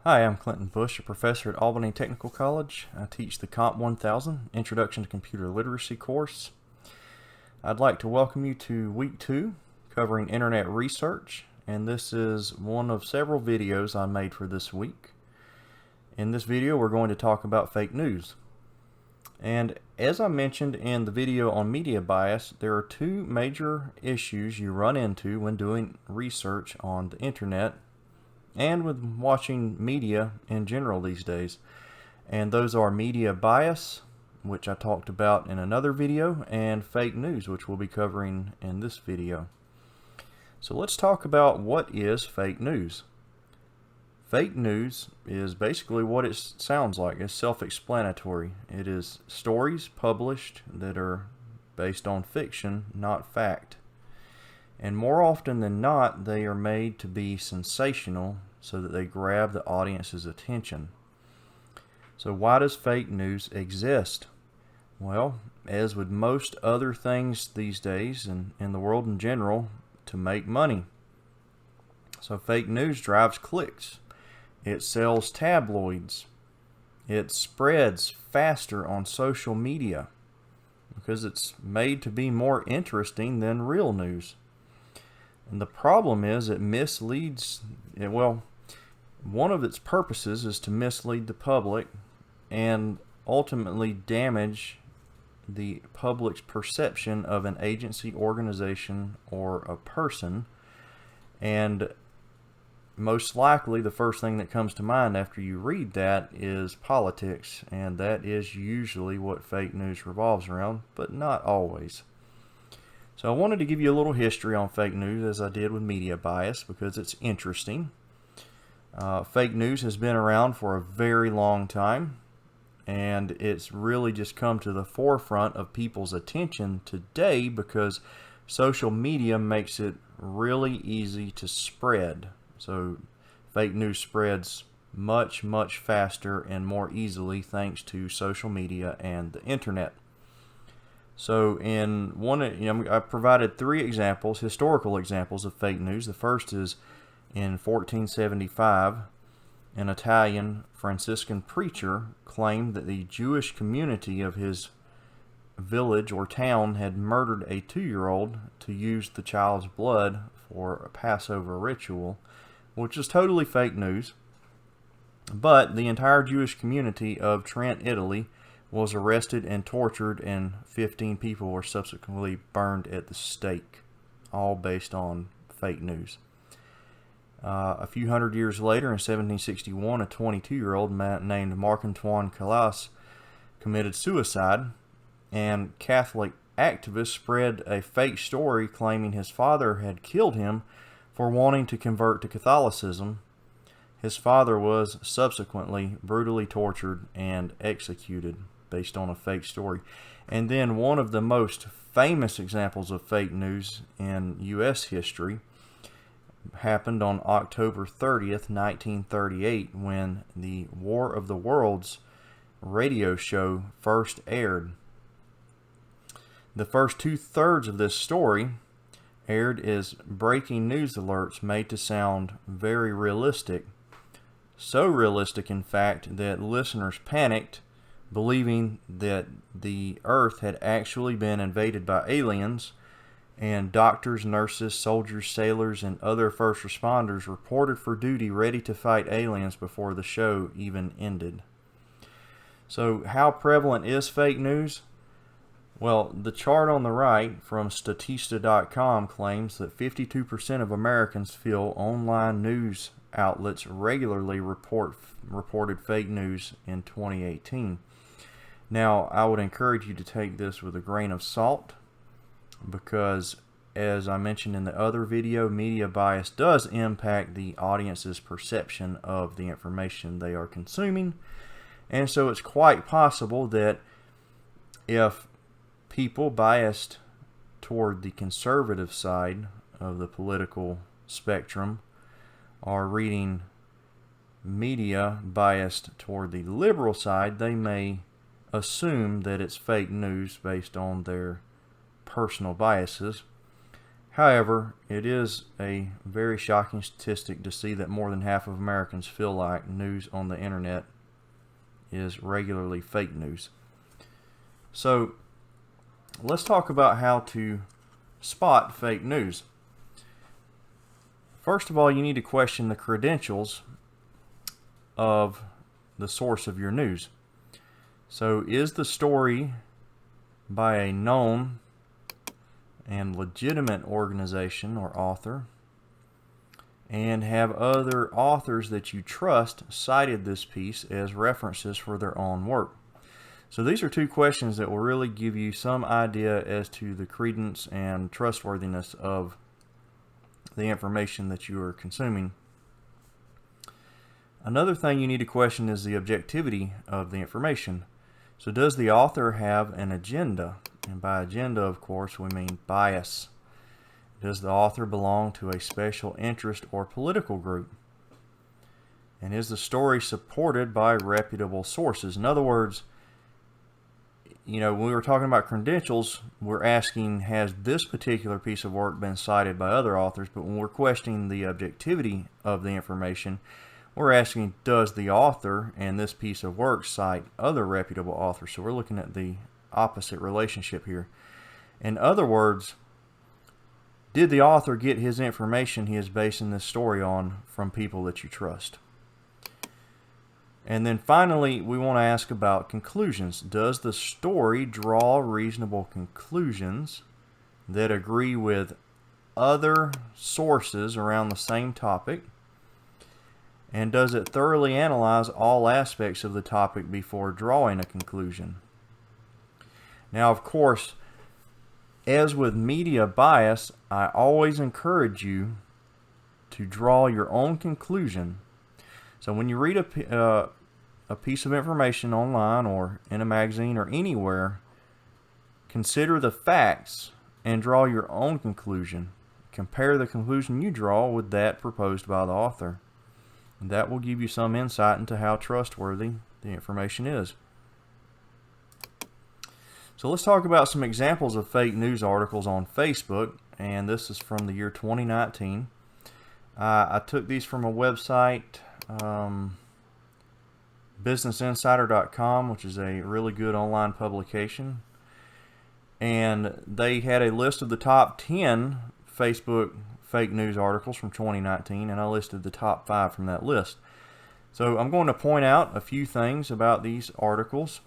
Hi, I'm Clinton Bush, a professor at Albany Technical College. I teach the Comp 1000 Introduction to Computer Literacy course. I'd like to welcome you to Week 2, covering Internet research, and this is one of several videos I made for this week. In this video, we're going to talk about fake news. And as I mentioned in the video on media bias, there are two major issues you run into when doing research on the Internet and with watching media in general these days. And those are media bias, which I talked about in another video, and fake news, which we'll be covering in this video. So let's talk about what is fake news. Fake news is basically what it sounds like. It's self-explanatory. It is stories published that are based on fiction, not fact. And more often than not, they are made to be sensational so that they grab the audience's attention. So why does fake news exist? Well, as with most other things these days and in the world in general, to make money. So fake news drives clicks. It sells tabloids. It spreads faster on social media because it's made to be more interesting than real news. And the problem is it misleads, well, one of its purposes is to mislead the public and ultimately damage the public's perception of an agency, organization, or a person. And most likely the first thing that comes to mind after you read that is politics, and that is usually what fake news revolves around, but not always. So I wanted to give you a little history on fake news, as I did with media bias, because it's interesting. Fake news has been around for a very long time, and it's really just come to the forefront of people's attention today because social media makes it really easy to spread. So fake news spreads much, much faster and more easily thanks to social media and the internet. So in one, I provided three examples, historical examples of fake news. The first is in 1475, an Italian Franciscan preacher claimed that the Jewish community of his village or town had murdered a 2-year-old to use the child's blood for a Passover ritual, which is totally fake news. But the entire Jewish community of Trent, Italy, was arrested and tortured, and 15 people were subsequently burned at the stake, all based on fake news. A few hundred years later, in 1761, a 22-year-old named Marc-Antoine Calas committed suicide, and Catholic activists spread a fake story claiming his father had killed him for wanting to convert to Catholicism. His father was subsequently brutally tortured and executed based on a fake story. And then one of the most famous examples of fake news in U.S. history happened on October 30th, 1938, when the War of the Worlds radio show first aired. The first 2/3 of this story aired as breaking news alerts made to sound very realistic. So realistic, in fact, that listeners panicked, believing that the Earth had actually been invaded by aliens, and doctors, nurses, soldiers, sailors, and other first responders reported for duty ready to fight aliens before the show even ended. So how prevalent is fake news? Well, the chart on the right from Statista.com claims that 52% of Americans feel online news outlets regularly reported fake news in 2018. Now, I would encourage you to take this with a grain of salt because, as I mentioned in the other video, media bias does impact the audience's perception of the information they are consuming. And so it's quite possible that if people biased toward the conservative side of the political spectrum are reading media biased toward the liberal side, they may assume that it's fake news based on their personal biases. However, it is a very shocking statistic to see that more than half of Americans feel like news on the internet is regularly fake news. So let's talk about how to spot fake news. First of all, you need to question the credentials of the source of your news. So is the story by a known and legitimate organization or author, and have other authors that you trust cited this piece as references for their own work? So these are two questions that will really give you some idea as to the credence and trustworthiness of the information that you are consuming. Another thing you need to question is the objectivity of the information. So does the author have an agenda? And by agenda, of course, we mean bias. Does the author belong to a special interest or political group? And is the story supported by reputable sources? In other words, when we were talking about credentials, we're asking, has this particular piece of work been cited by other authors? But when we're questioning the objectivity of the information, we're asking, does the author and this piece of work cite other reputable authors? So we're looking at the opposite relationship here. In other words, did the author get his information he is basing this story on from people that you trust? And then finally, we want to ask about conclusions. Does the story draw reasonable conclusions that agree with other sources around the same topic? And does it thoroughly analyze all aspects of the topic before drawing a conclusion? Now, of course, as with media bias, I always encourage you to draw your own conclusion. So when you read a piece of information online or in a magazine or anywhere, consider the facts and draw your own conclusion. Compare the conclusion you draw with that proposed by the author. And that will give you some insight into how trustworthy the information is. So let's talk about some examples of fake news articles on Facebook, and this is from the year 2019. I took these from a website, businessinsider.com, which is a really good online publication, and they had a list of the top 10 Facebook fake news articles from 2019, and I listed the top 5 from that list. So I'm going to point out a few things about these articles.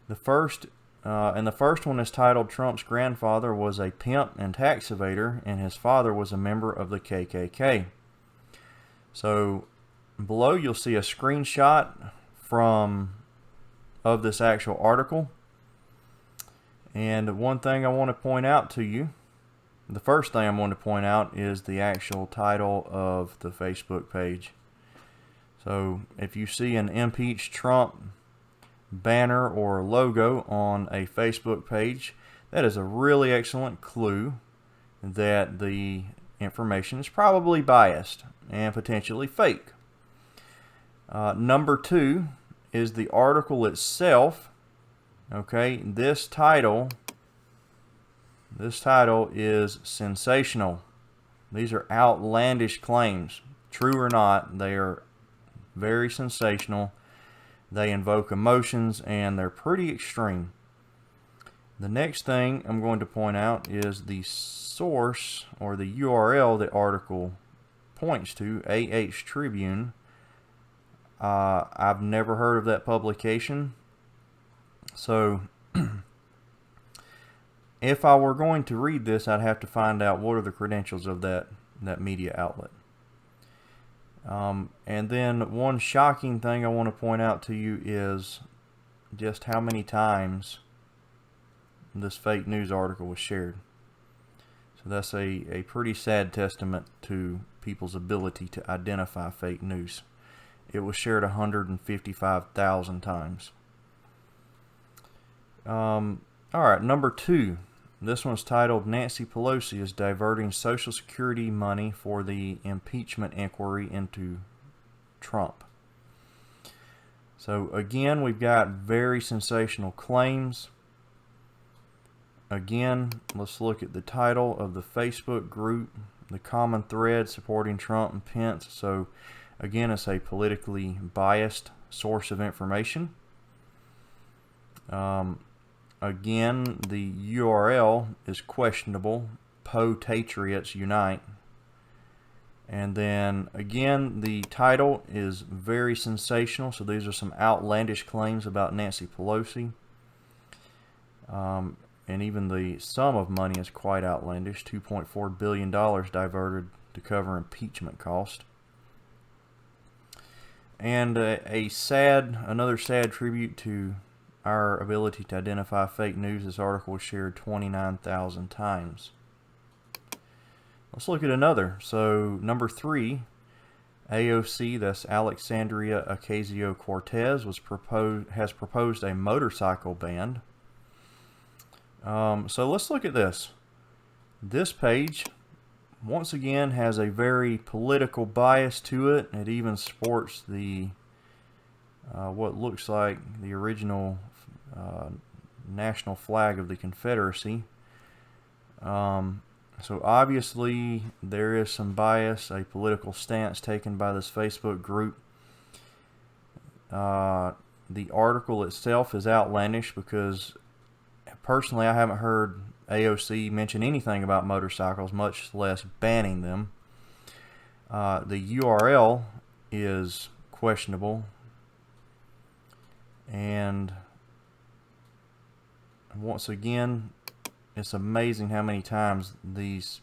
The first one is titled, "Trump's grandfather was a pimp and tax evader, and his father was a member of the KKK." So below you'll see a screenshot of this actual article. And one thing I want to point out to you, the first thing I'm going to point out is the actual title of the Facebook page. So if you see an "Impeach Trump" banner or logo on a Facebook page, that is a really excellent clue that the information is probably biased and potentially fake. Number 2 is the article itself. Okay, this title is sensational. These are outlandish claims. True or not, they are very sensational. They invoke emotions, and they're pretty extreme. The next thing I'm going to point out is the source, or the URL the article points to, AH Tribune. I've never heard of that publication. So if I were going to read this, I'd have to find out what are the credentials of that media outlet. And then one shocking thing I want to point out to you is just how many times this fake news article was shared. So that's a pretty sad testament to people's ability to identify fake news. It was shared 155,000 times. Alright, number 2. This one's titled, "Nancy Pelosi is diverting Social Security money for the impeachment inquiry into Trump." So again, we've got very sensational claims. again, let's look at the title of the Facebook group, the common thread supporting Trump and Pence. So again, it's a politically biased source of information. Again, the URL is questionable, Patriots Unite. And then again, the title is very sensational. So these are some outlandish claims about Nancy Pelosi. And even the sum of money is quite outlandish, $2.4 billion diverted to cover impeachment cost. And another sad tribute to our ability to identify fake news. This article was shared 29,000 times. Let's look at another. So number 3, AOC, that's Alexandria Ocasio-Cortez, has proposed a motorcycle ban. So let's look at this. This page, once again, has a very political bias to it. It even sports the what looks like the original national flag of the Confederacy. So obviously there is some bias, a political stance taken by this Facebook group. The article itself is outlandish because personally I haven't heard AOC mention anything about motorcycles, much less banning them. The URL is questionable, and once again, it's amazing how many times these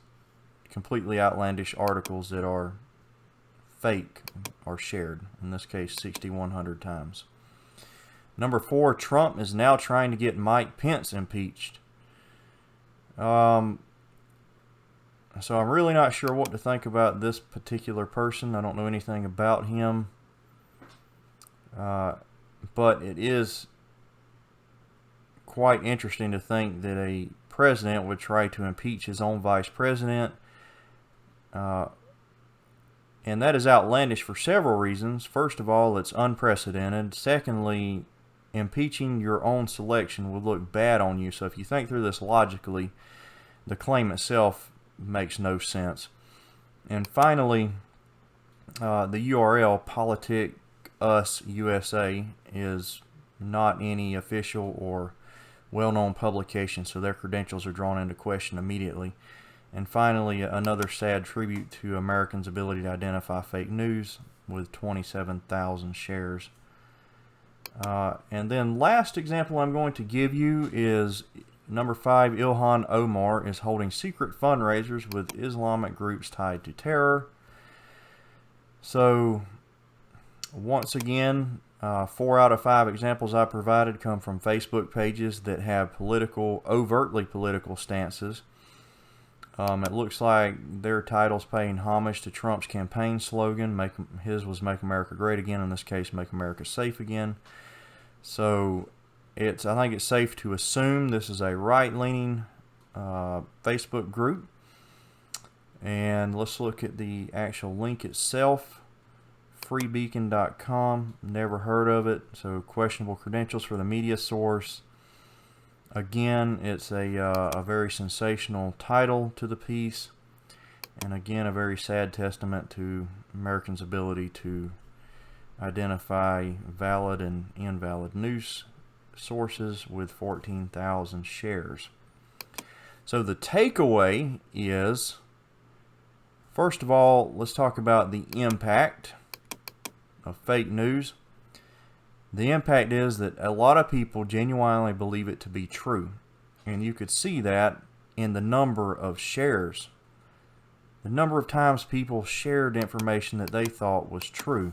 completely outlandish articles that are fake are shared. In this case, 6,100 times. Number 4, Trump is now trying to get Mike Pence impeached. So I'm really not sure what to think about this particular person. I don't know anything about him. But it is quite interesting to think that a president would try to impeach his own vice president. And that is outlandish for several reasons. First of all, it's unprecedented. Secondly, impeaching your own selection would look bad on you. So if you think through this logically, the claim itself makes no sense. And finally, the URL PoliticUSA is not any official or well-known publication, so their credentials are drawn into question immediately. And finally, another sad tribute to Americans' ability to identify fake news with 27,000 shares. And then last example I'm going to give you is number 5, Ilhan Omar is holding secret fundraisers with Islamic groups tied to terror. So once again, 4 out of 5 examples I provided come from Facebook pages that have overtly political stances. It looks like their title's paying homage to Trump's campaign slogan. His was "Make America Great Again." In this case, "Make America Safe Again." So I think it's safe to assume this is a right-leaning Facebook group. And let's look at the actual link itself. Freebeacon.com, never heard of it, so questionable credentials for the media source. Again, it's a very sensational title to the piece, and again, a very sad testament to Americans' ability to identify valid and invalid news sources with 14,000 shares. So the takeaway is, first of all, let's talk about the impact of fake news. The impact is that a lot of people genuinely believe it to be true, and you could see that in the number of shares, the number of times people shared information that they thought was true.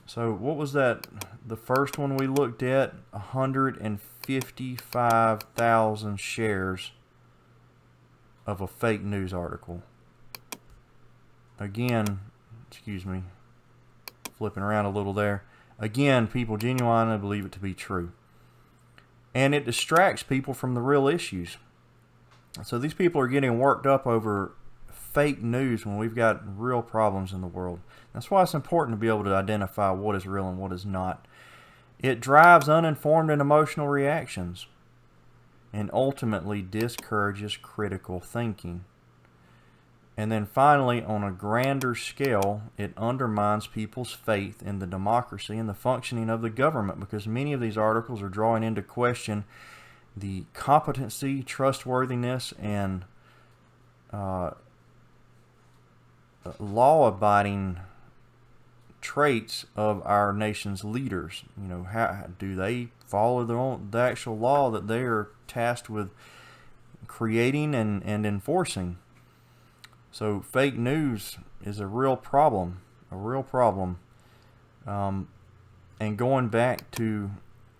So what was that? The first one we looked at, 155,000 shares of a fake news article. Again, excuse me, flipping around a little there. Again, people genuinely believe it to be true. And it distracts people from the real issues. So these people are getting worked up over fake news when we've got real problems in the world. That's why it's important to be able to identify what is real and what is not. It drives uninformed and emotional reactions. and ultimately discourages critical thinking. And then finally, on a grander scale, it undermines people's faith in the democracy and the functioning of the government, because many of these articles are drawing into question the competency, trustworthiness, and law-abiding traits of our nation's leaders. You know, how do they follow the actual law that they are tasked with creating and enforcing? So fake news is a real problem, and going back to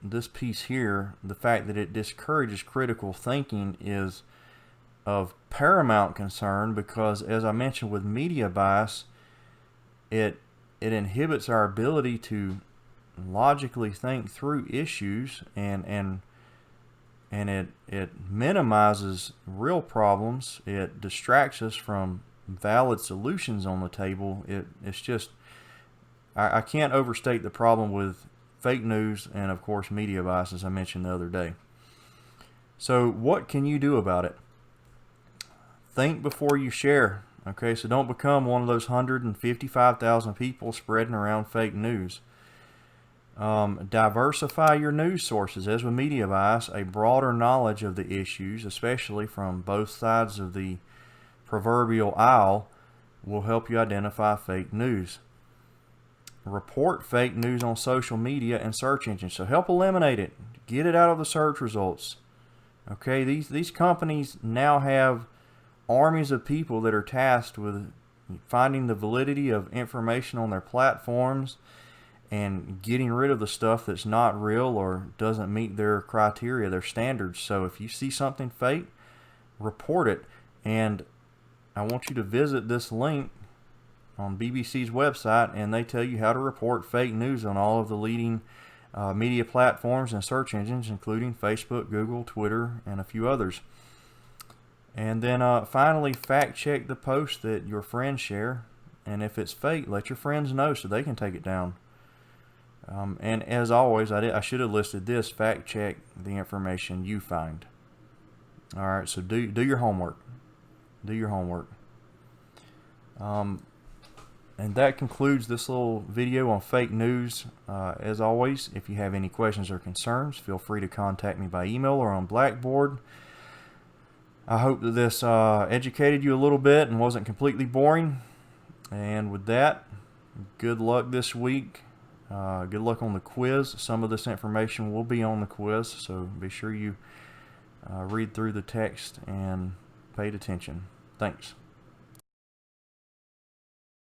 this piece here, the fact that it discourages critical thinking is of paramount concern, because, as I mentioned, with media bias, it inhibits our ability to logically think through issues, and it minimizes real problems. It distracts us from valid solutions on the table. It's just, I can't overstate the problem with fake news and, of course, media bias, as I mentioned the other day. So what can you do about it? Think before you share. Okay, so don't become one of those 155,000 people spreading around fake news. Diversify your news sources. As with media bias, a broader knowledge of the issues, especially from both sides of the proverbial aisle, will help you identify fake news. Report fake news on social media and search engines. So help eliminate it. Get it out of the search results. Okay, these companies now have armies of people that are tasked with finding the validity of information on their platforms and getting rid of the stuff that's not real or doesn't meet their criteria, their standards. So if you see something fake, report it. And I want you to visit this link on BBC's website, and they tell you how to report fake news on all of the leading media platforms and search engines, including Facebook, Google, Twitter, and a few others. And then finally, fact check the post that your friends share, and if it's fake, let your friends know so they can take it down. And as always, I should have listed this: fact check the information you find. All right, so do your homework. Do your homework. And that concludes this little video on fake news. As always, if you have any questions or concerns, feel free to contact me by email or on Blackboard. I hope that this educated you a little bit and wasn't completely boring. And with that, good luck this week. Good luck on the quiz. Some of this information will be on the quiz, so be sure you read through the text and pay attention. Thanks.